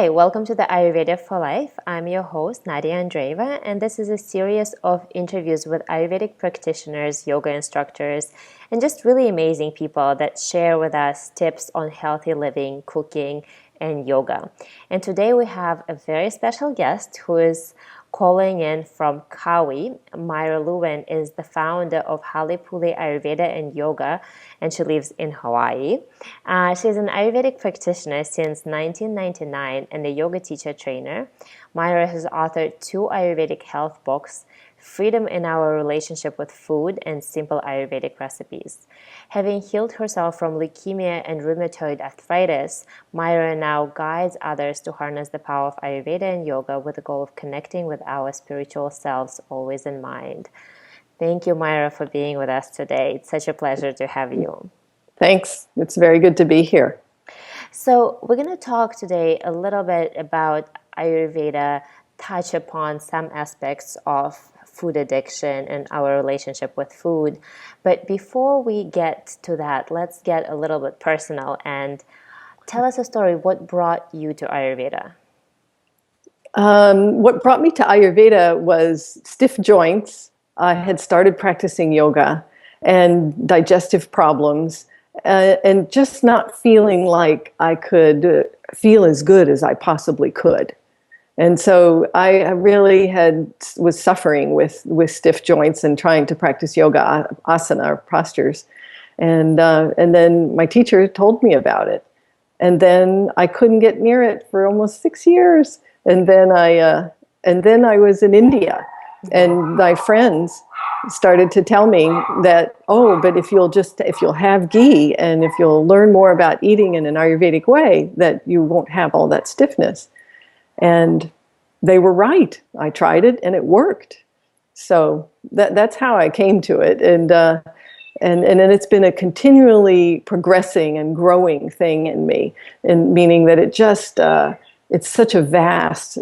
Hi, welcome to the Ayurveda for Life. I'm your host, Nadya, and this is a series of interviews with Ayurvedic practitioners, yoga instructors, and just really amazing people that share with us tips on healthy living, cooking, and yoga. And today we have a very special guest who is calling in from Kauai. Myra Lewin is the founder of Halipuli Ayurveda and Yoga, and she lives in Hawaii. She's an Ayurvedic practitioner since 1999 and a yoga teacher trainer. Myra has authored 2 Ayurvedic health books, Freedom in Our Relationship with Food and Simple Ayurvedic Recipes. Having healed herself from leukemia and rheumatoid arthritis, Myra now guides others to harness the power of Ayurveda and yoga with the goal of connecting with our spiritual selves always in mind. Thank you, Myra, for being with us today. It's such a pleasure to have you. Thanks. It's very good to be here. So we're going to talk today a little bit about Ayurveda, touch upon some aspects of food addiction and our relationship with food. But before we get to that, let's get a little bit personal and tell us a story. What brought you to Ayurveda? What brought me to Ayurveda was stiff joints. I had started practicing yoga and digestive problems and just not feeling like I could feel as good as I possibly could. And so I really was suffering with stiff joints and trying to practice yoga, asana, or postures. And then my teacher told me about it. And then I couldn't get near it for almost 6 years. And then I was in India, and my friends started to tell me that, but if you'll have ghee and if you'll learn more about eating in an Ayurvedic way, that you won't have all that stiffness. And they were right. I tried it and it worked. So that's how I came to it. And it's been a continually progressing and growing thing in me, and meaning that it's such a vast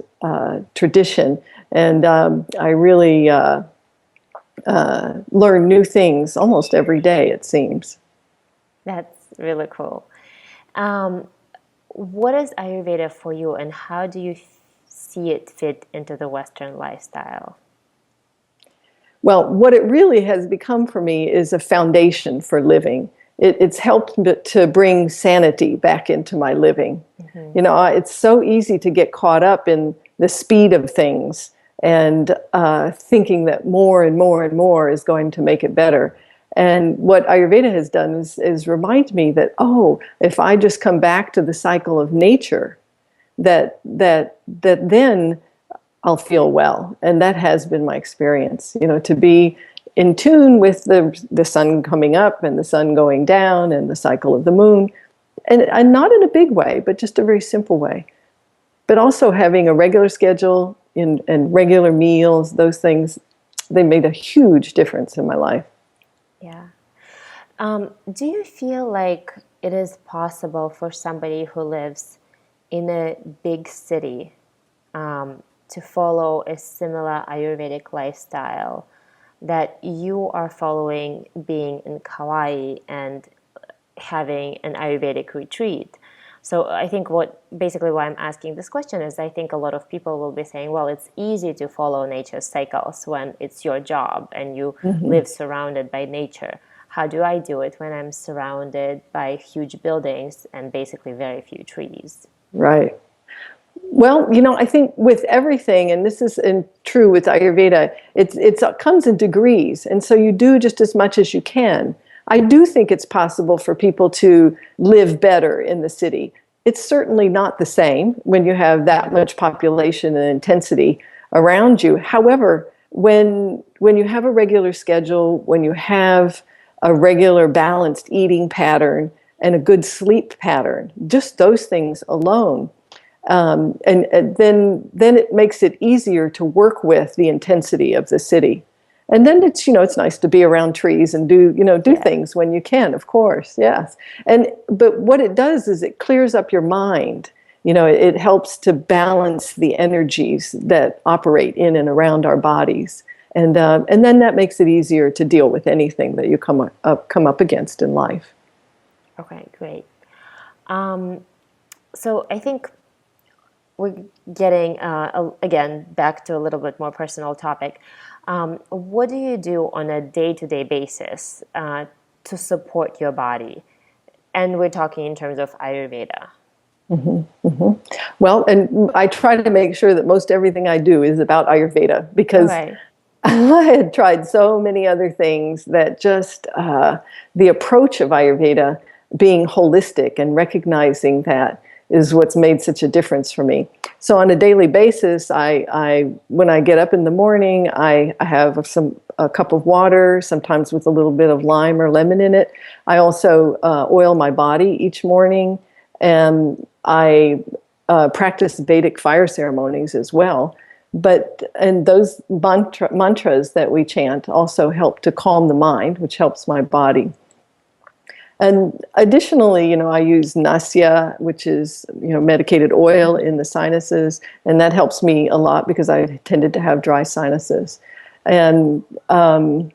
tradition. And I really learn new things almost every day, it seems. That's really cool. What is Ayurveda for you, and how do you see it fit into the Western lifestyle? Well, what it really has become for me is a foundation for living. It's helped to bring sanity back into my living. Mm-hmm. You know, it's so easy to get caught up in the speed of things and thinking that more and more and more is going to make it better. And what Ayurveda has done is remind me that, if I just come back to the cycle of nature, that then I'll feel well. And that has been my experience, to be in tune with the sun coming up and the sun going down and the cycle of the moon. And not in a big way, but just a very simple way. But also having a regular schedule and regular meals, those things, they made a huge difference in my life. Yeah. Do you feel like it is possible for somebody who lives in a big city to follow a similar Ayurvedic lifestyle that you are following, being in Kauai and having an Ayurvedic retreat? So I think why I'm asking this question is I think a lot of people will be saying, well, it's easy to follow nature's cycles when it's your job and you live surrounded by nature. How do I do it when I'm surrounded by huge buildings and basically very few trees? Right. Well, I think with everything, and this is true with Ayurveda, it comes in degrees. And so you do just as much as you can. I do think it's possible for people to live better in the city. It's certainly not the same when you have that much population and intensity around you. However, when you have a regular schedule, when you have a regular balanced eating pattern and a good sleep pattern, just those things alone, and then it makes it easier to work with the intensity of the city. And then it's nice to be around trees and do things when you can, of course, yes. But what it does is it clears up your mind. It helps to balance the energies that operate in and around our bodies. And then that makes it easier to deal with anything that you come up against in life. Okay, great. So I think we're getting, again, back to a little bit more personal topic. What do you do on a day-to-day basis to support your body? And we're talking in terms of Ayurveda. Well, and I try to make sure that most everything I do is about Ayurveda, All because right. I had tried so many other things that just the approach of Ayurveda being holistic and recognizing that is what's made such a difference for me. So on a daily basis, I when I get up in the morning, I have a cup of water, sometimes with a little bit of lime or lemon in it. I also oil my body each morning, and I practice Vedic fire ceremonies as well. And those mantras that we chant also help to calm the mind, which helps my body. And additionally, I use Nadya, which is, medicated oil in the sinuses, and that helps me a lot because I tended to have dry sinuses. And and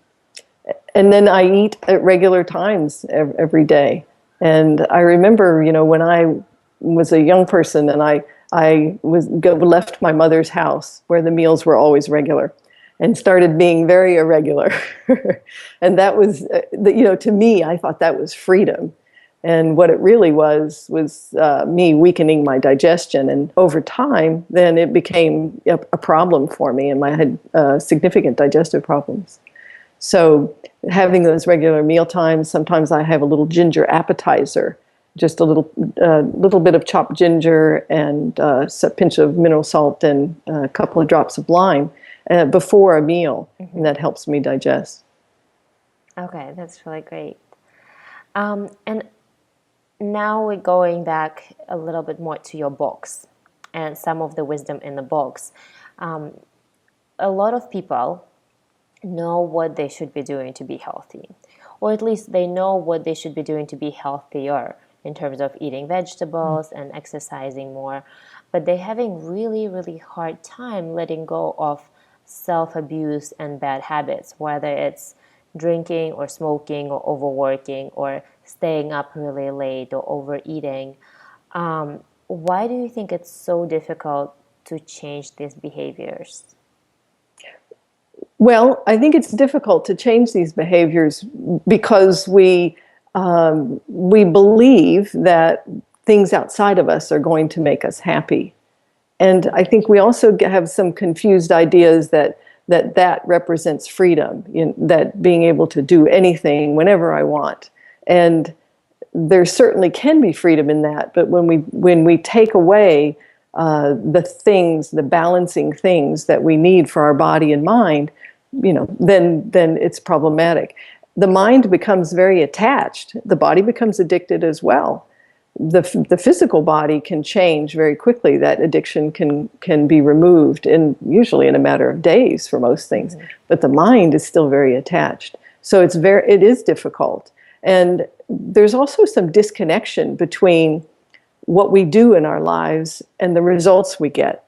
then I eat at regular times every day. And I remember, when I was a young person and I left my mother's house where the meals were always regular, and started being very irregular. And that was, to me, I thought that was freedom. And what it really was me weakening my digestion. And over time, then it became a problem for me, and I had significant digestive problems. So having those regular meal times, sometimes I have a little ginger appetizer, just a little bit of chopped ginger and a pinch of mineral salt and a couple of drops of lime before a meal, and that helps me digest. Okay, that's really great. And now we're going back a little bit more to your books and some of the wisdom in the books. A lot of people know what they should be doing to be healthy, or at least they know what they should be doing to be healthier in terms of eating vegetables and exercising more, but they're having really, really hard time letting go of self-abuse and bad habits, whether it's drinking or smoking or overworking or staying up really late or overeating. Why do you think it's so difficult to change these behaviors? Well, I think it's difficult to change these behaviors because we believe that things outside of us are going to make us happy. And I think we also have some confused ideas that represents freedom, that being able to do anything whenever I want. And there certainly can be freedom in that, but when we take away the balancing things that we need for our body and mind, then it's problematic. The mind becomes very attached. The body becomes addicted as well. The physical body can change very quickly. That addiction can be removed usually in a matter of days for most things. But the mind is still very attached. So it is difficult. And there's also some disconnection between what we do in our lives and the results we get.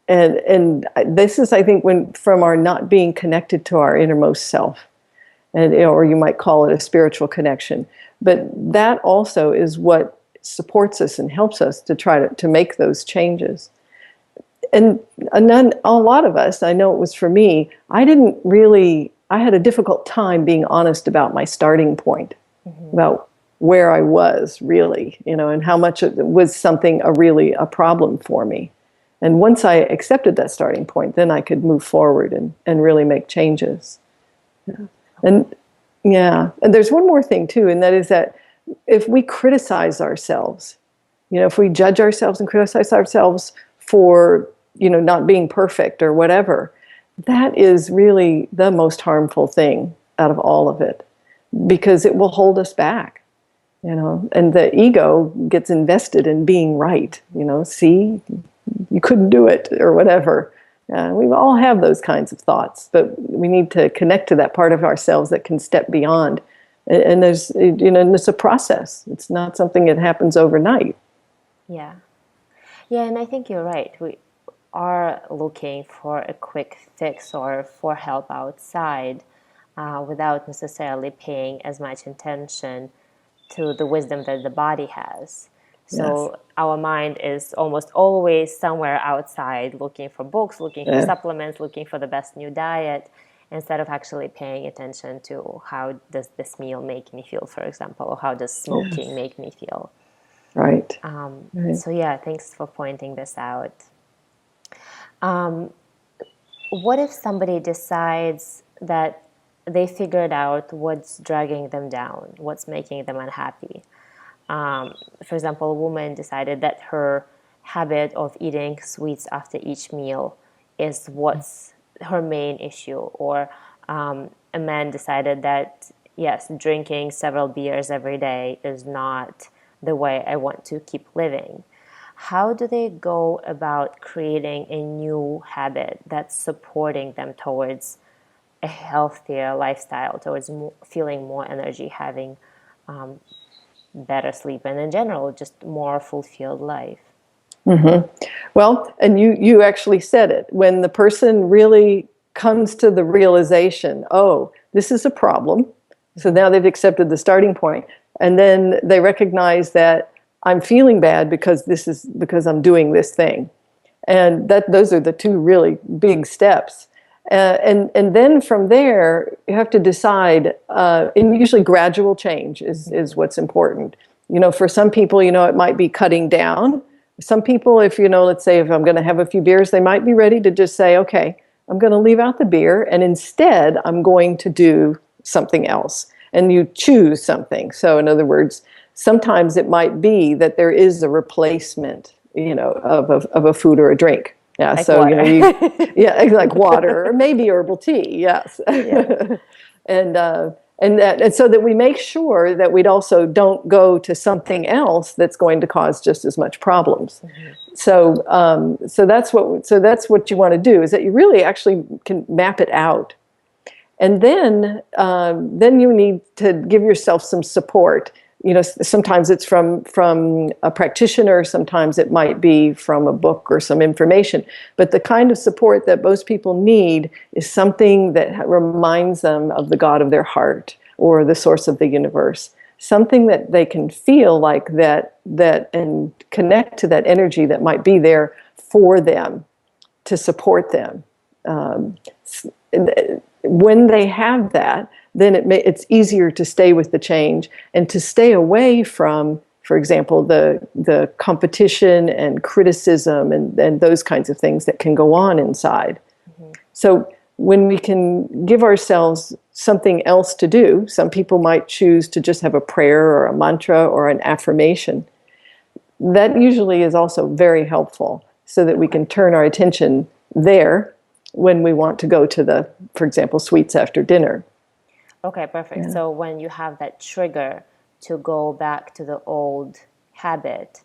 And this is, I think, from our not being connected to our innermost self, or you might call it a spiritual connection. But that also is what supports us and helps us to try to make those changes. And a lot of us, I know it was for me, I had a difficult time being honest about my starting point, about where I was really, and how much it was something really a problem for me. And once I accepted that starting point, then I could move forward and really make changes. Yeah. And there's one more thing too, and that is that if we criticize ourselves, if we judge ourselves and criticize ourselves for, not being perfect or whatever, that is really the most harmful thing out of all of it, because it will hold us back. And the ego gets invested in being right. See, you couldn't do it or whatever. We all have those kinds of thoughts, but we need to connect to that part of ourselves that can step beyond. And there's, and it's a process. It's not something that happens overnight. Yeah. Yeah, and I think you're right. We are looking for a quick fix or for help outside without necessarily paying as much attention to the wisdom that the body has. Yes. So our mind is almost always somewhere outside, looking for books, looking for supplements, looking for the best new diet, instead of actually paying attention to how does this meal make me feel, for example, or how does smoking make me feel. Right. So yeah, thanks for pointing this out. What if somebody decides that they figured out what's dragging them down, what's making them unhappy? For example, a woman decided that her habit of eating sweets after each meal is what's her main issue, or a man decided that, yes, drinking several beers every day is not the way I want to keep living. How do they go about creating a new habit that's supporting them towards a healthier lifestyle, towards feeling more energy, having better sleep, and in general, just more fulfilled life? Well, and you actually said it. When the person really comes to the realization, oh, this is a problem. So now they've accepted the starting point. And then they recognize that I'm feeling bad because I'm doing this thing. And those are the two really big steps. And then from there, you have to decide, and usually gradual change is what's important. For some people, it might be cutting down. Some people, if let's say if I'm going to have a few beers, they might be ready to just say, okay, I'm going to leave out the beer, and instead I'm going to do something else. And you choose something. So in other words, sometimes it might be that there is a replacement, of a food or a drink. Yeah. Like So water. yeah, like water or maybe herbal tea. Yes. Yeah. and so that we make sure that we also don't go to something else that's going to cause just as much problems. So that's what you want to do, is that you really actually can map it out, and then you need to give yourself some support. Sometimes it's from a practitioner, sometimes it might be from a book or some information. But the kind of support that most people need is something that reminds them of the God of their heart or the source of the universe. Something that they can feel like that and connect to that energy that might be there for them, to support them. When they have that, then it's easier to stay with the change and to stay away from, for example, the competition and criticism and those kinds of things that can go on inside. So when we can give ourselves something else to do, some people might choose to just have a prayer or a mantra or an affirmation. That usually is also very helpful, so that we can turn our attention there when we want to go to for example, sweets after dinner. Okay, perfect. Yeah. So when you have that trigger to go back to the old habit,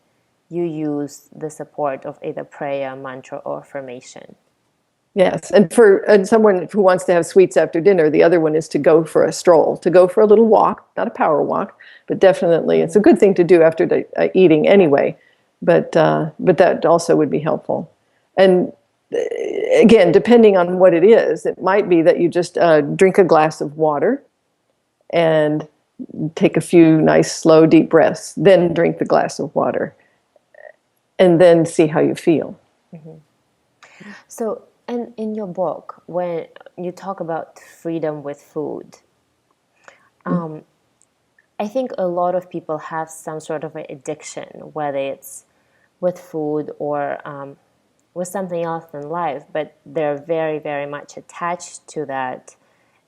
you use the support of either prayer, mantra, or affirmation. Yes, and for someone who wants to have sweets after dinner, the other one is to go for a stroll, to go for a little walk, not a power walk, but definitely it's a good thing to do after eating anyway. But that also would be helpful. And again, depending on what it is, it might be that you just drink a glass of water and take a few nice, slow, deep breaths, then drink the glass of water, and then see how you feel. So, and in your book, when you talk about freedom with food, I think a lot of people have some sort of an addiction, whether it's with food or with something else in life, but they're very, very much attached to that.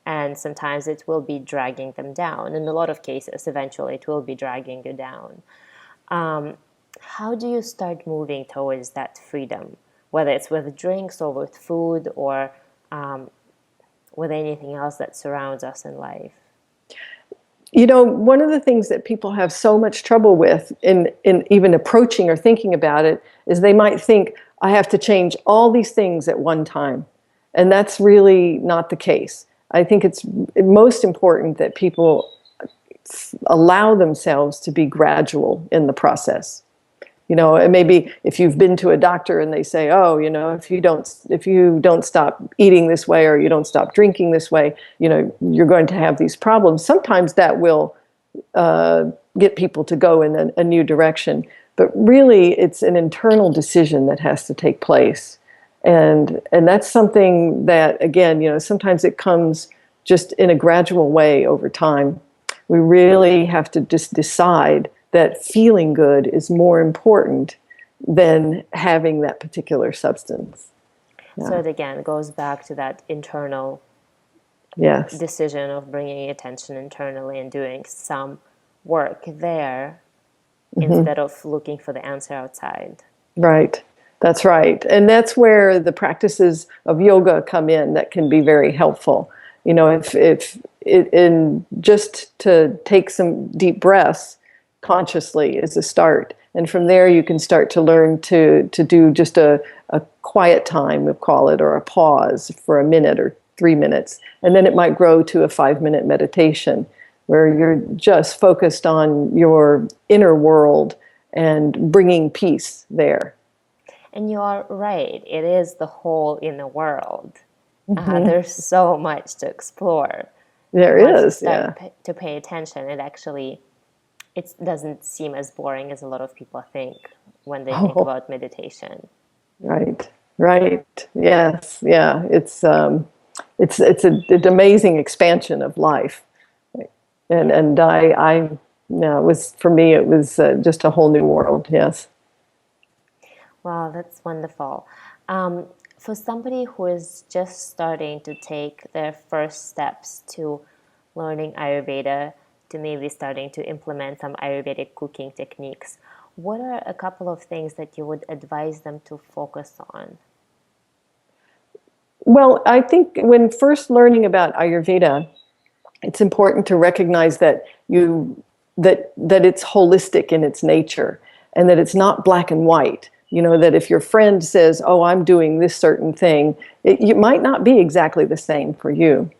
And sometimes it will be dragging them down. In a lot of cases, eventually it will be dragging you down. How do you start moving towards that freedom, whether it's with drinks or with food or with anything else that surrounds us in life? One of the things that people have so much trouble with in even approaching or thinking about it is they might think, I have to change all these things at one time. And that's really not the case. I think it's most important that people allow themselves to be gradual in the process. And maybe if you've been to a doctor and they say, oh, if you don't stop eating this way or you don't stop drinking this way, you're going to have these problems. Sometimes that will get people to go in a new direction. But really, it's an internal decision that has to take place. And that's something that, again, sometimes it comes just in a gradual way over time. We really have to just decide that feeling good is more important than having that particular substance. Yeah. So it again goes back to that internal decision of bringing attention internally and doing some work there instead of looking for the answer outside. Right. That's right. And that's where the practices of yoga come in that can be very helpful. If just to take some deep breaths consciously is a start. And from there you can start to learn to do just a quiet time, we'll call it, or a pause for a minute or 3 minutes. And then it might grow to a 5-minute meditation where you're just focused on your inner world and bringing peace there. And you are right. It is the whole inner world. There's so much to explore. There Once is, you start to pay attention, it doesn't seem as boring as a lot of people think when they think about meditation. Right. Yes. Yeah. It's an amazing expansion of life. And it was, for me, it was just a whole new world. Yes. Wow, that's wonderful. For somebody who is just starting to take their first steps to learning Ayurveda, to maybe starting to implement some Ayurvedic cooking techniques, what are a couple of things that you would advise them to focus on? Well, I think when first learning about Ayurveda, it's important to recognize that that it's holistic in its nature and that it's not black and white. That if your friend says, "Oh, I'm doing this certain thing," it might not be exactly the same for you.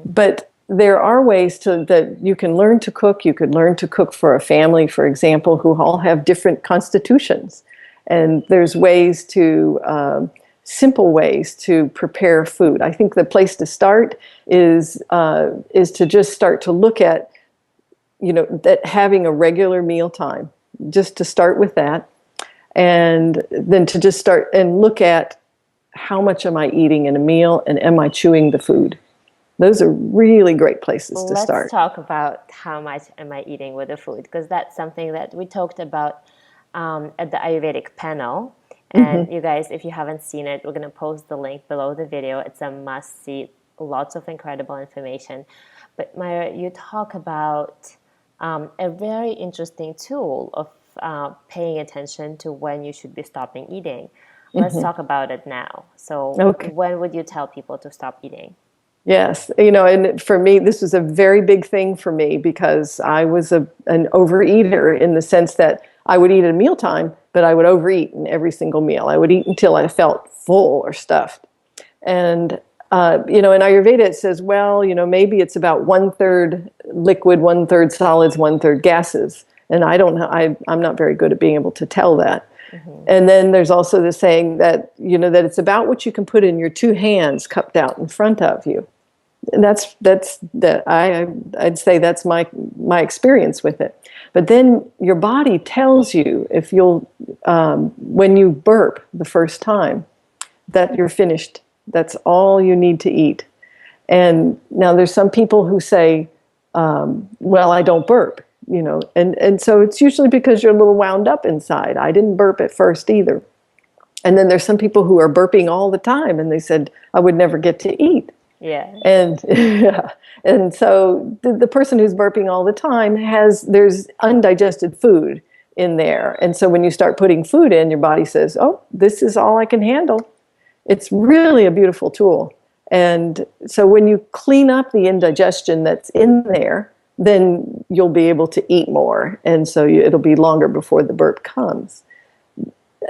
But there are ways that you can learn to cook. You could learn to cook for a family, for example, who all have different constitutions. And there's ways simple ways to prepare food. I think the place to start is to just start to look at, that having a regular meal time, just to start with that. And then to just start and look at how much am I eating in a meal and am I chewing the food? Those are really great places to start. Let's talk about how much am I eating with the food, because that's something that we talked about at the Ayurvedic panel. And you guys, if you haven't seen it, we're going to post the link below the video. It's a must-see, lots of incredible information. But Myra, you talk about a very interesting tool of paying attention to when you should be stopping eating. Let's talk about it now. So when would you tell people to stop eating? Yes. And for me, this was a very big thing for me because I was an overeater in the sense that I would eat at a mealtime, but I would overeat in every single meal. I would eat until I felt full or stuffed. And, in Ayurveda, it says, well, maybe it's about 1/3 liquid, 1/3 solids, 1/3 gases. And I don't know, I'm not very good at being able to tell that. And then there's also the saying that, that it's about what you can put in your 2 hands cupped out in front of you. And I'd say that's my experience with it. But then your body tells you if when you burp the first time, that you're finished. That's all you need to eat. And now there's some people who say, well, I don't burp. And so it's usually because you're a little wound up inside. I didn't burp at first either. And then there's some people who are burping all the time, and they said, I would never get to eat. Yeah. And so the person who's burping all the time there's undigested food in there. And so when you start putting food in, your body says, oh, this is all I can handle. It's really a beautiful tool. And so when you clean up the indigestion that's in there, then you'll be able to eat more. And so it'll be longer before the burp comes.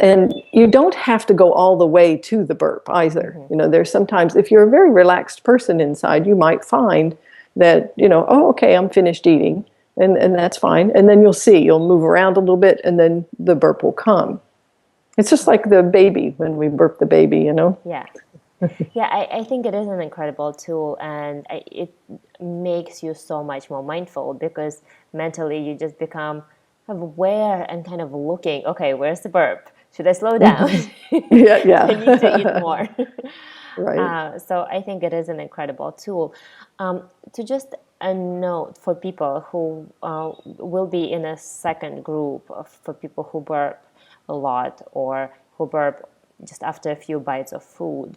And you don't have to go all the way to the burp either. There's sometimes, if you're a very relaxed person inside, you might find that, oh, okay, I'm finished eating. And that's fine. And then you'll move around a little bit and then the burp will come. It's just like the baby, when we burp the baby, Yeah. Yeah, I think it is an incredible tool, and it makes you so much more mindful because mentally you just become aware and kind of looking, okay, where's the burp? Should I slow down? Yeah, I need to eat yeah. more. Right. So I think it is an incredible tool. To just a note for people who will be in a second group for people who burp a lot or who burp just after a few bites of food.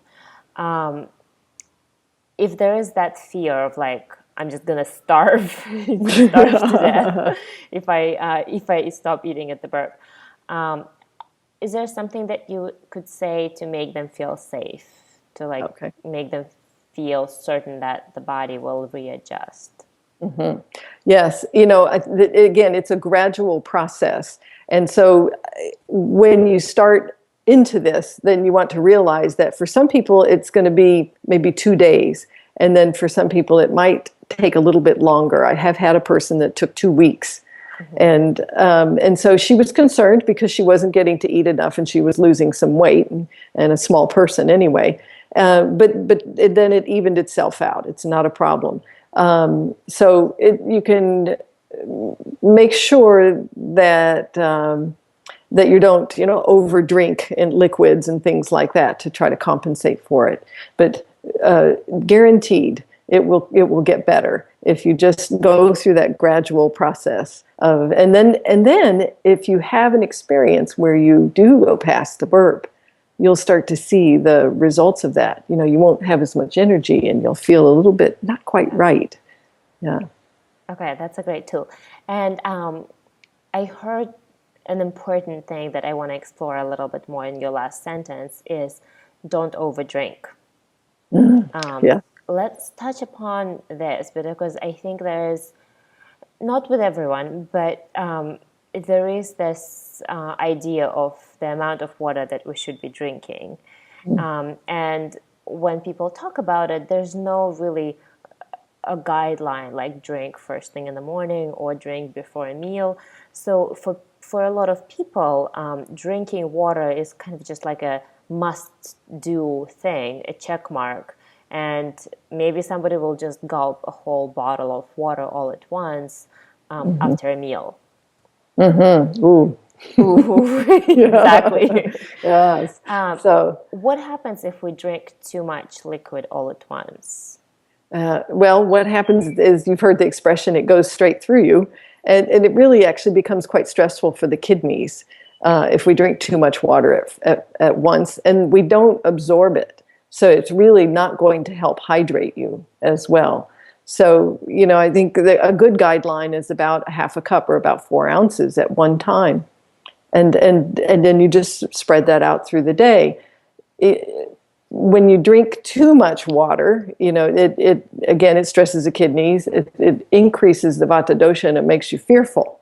If there is that fear of like, I'm just gonna starve, starve to death if I stop eating at the burp. Is there something that you could say to make them feel safe, to like Okay. make them feel certain that the body will readjust? Yes, again, it's a gradual process. And so when you start into this, then you want to realize that for some people, it's going to be maybe 2 days. And then for some people, it might take a little bit longer. I have had a person that took 2 weeks. And so she was concerned because she wasn't getting to eat enough and she was losing some weight and a small person anyway. But then it evened itself out. It's not a problem. So you can make sure that that you don't, overdrink in liquids and things like that to try to compensate for it. But guaranteed, it will get better if you just go through that gradual process of, and then if you have an experience where you do go past the burp, you'll start to see the results of that. You won't have as much energy and you'll feel a little bit not quite right. Yeah. Okay, that's a great tool. And I heard an important thing that I want to explore a little bit more in your last sentence is don't overdrink. Yeah. Let's touch upon this because I think there's, not with everyone, but there is this idea of the amount of water that we should be drinking. And when people talk about it, there's no really a guideline like drink first thing in the morning or drink before a meal. So for a lot of people, drinking water is kind of just like a must-do thing, a check mark. And maybe somebody will just gulp a whole bottle of water all at once after a meal. Ooh. Ooh, exactly. Yes. So, What happens if we drink too much liquid all at once? well, what happens is you've heard the expression, it goes straight through you. And it really actually becomes quite stressful for the kidneys if we drink too much water at once and we don't absorb it. So it's really not going to help hydrate you as well. So, I think a good guideline is about a half a cup or about 4 ounces at one time. And then you just spread that out through the day. When you drink too much water, it stresses the kidneys. It increases the vata dosha and it makes you fearful.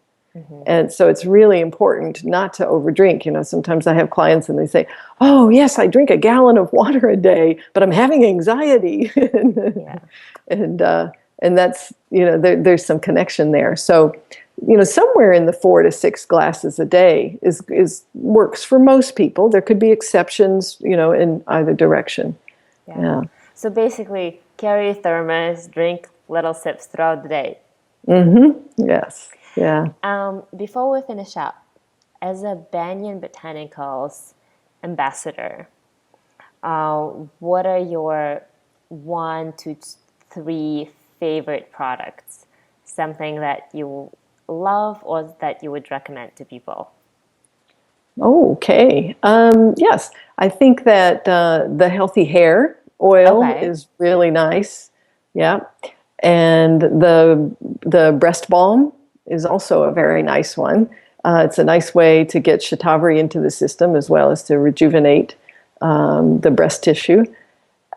And so it's really important not to overdrink. Sometimes I have clients and they say, "Oh, yes, I drink a gallon of water a day, but I'm having anxiety." And that's, there's some connection there. So, somewhere in the 4 to 6 glasses a day is works for most people. There could be exceptions, in either direction. Yeah. So basically, carry a thermos, drink little sips throughout the day. Yes. Yeah. Before we finish up, as a Banyan Botanicals ambassador, what are your 1 to 3 favorite products? Something that you love or that you would recommend to people? Okay. Yes, I think that the healthy hair oil is really nice. Yeah, and the breast balm is also a very nice one. It's a nice way to get shatavari into the system as well as to rejuvenate the breast tissue.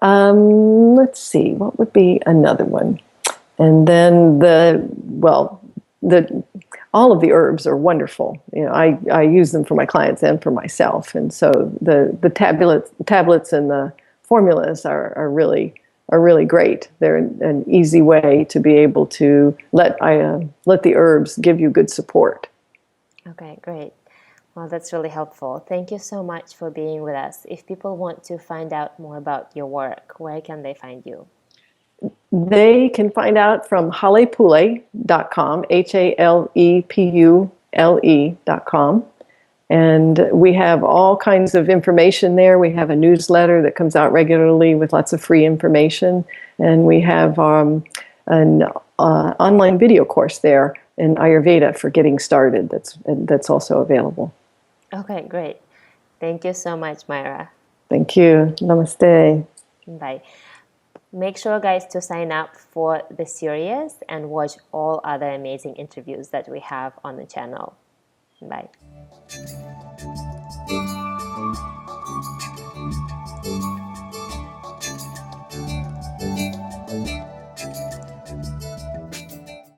Let's see, what would be another one? And then all of the herbs are wonderful. I use them for my clients and for myself. And so the tablets and the formulas are really great. They're an easy way to be able to let the herbs give you good support. Okay, great. Well, that's really helpful. Thank you so much for being with us. If people want to find out more about your work, where can they find you? They can find out from halepule.com, HALEPU.com. MyraLe.com. And we have all kinds of information there. We have a newsletter that comes out regularly with lots of free information. And we have an online video course there in Ayurveda for getting started that's also available. Okay, great. Thank you so much, Myra. Thank you. Namaste. Bye. Make sure, guys, to sign up for the series and watch all other amazing interviews that we have on the channel. Bye.